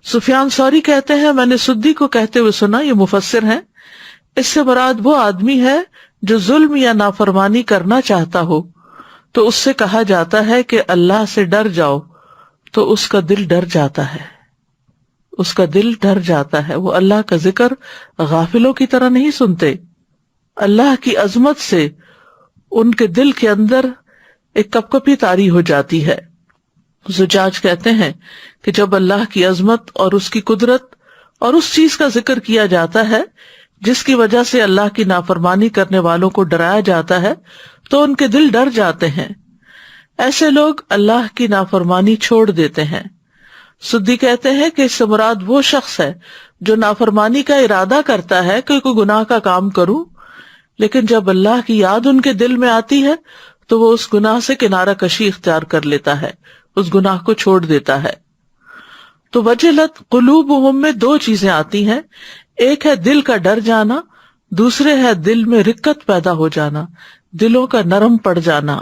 سفیان ثوری کہتے ہیں میں نے سدی کو کہتے ہوئے سنا، یہ مفسر ہیں، اس سے مراد وہ آدمی ہے جو ظلم یا نافرمانی کرنا چاہتا ہو تو اس سے کہا جاتا ہے کہ اللہ سے ڈر جاؤ، تو اس کا دل ڈر جاتا ہے، اس کا دل ڈر جاتا ہے، وہ اللہ کا ذکر غافلوں کی طرح نہیں سنتے۔ اللہ کی عظمت سے ان کے دل کے اندر ایک کپکپی طاری ہو جاتی ہے۔ زجاج کہتے ہیں کہ جب اللہ کی عظمت اور اس کی قدرت اور اس چیز کا ذکر کیا جاتا ہے جس کی وجہ سے اللہ کی نافرمانی کرنے والوں کو ڈرایا جاتا ہے تو ان کے دل ڈر جاتے ہیں، ایسے لوگ اللہ کی نافرمانی چھوڑ دیتے ہیں۔ سدی کہتے ہیں کہ اس سے مراد وہ شخص ہے جو نافرمانی کا ارادہ کرتا ہے کہ کوئی گناہ کا کام کروں، لیکن جب اللہ کی یاد ان کے دل میں آتی ہے تو وہ اس گناہ سے کنارہ کشی اختیار کر لیتا ہے، اس گناہ کو چھوڑ دیتا ہے۔ تو وجلت قلوبہم میں دو چیزیں آتی ہیں، ایک ہے دل کا ڈر جانا، دوسرے ہے دل میں رقت پیدا ہو جانا، دلوں کا نرم پڑ جانا۔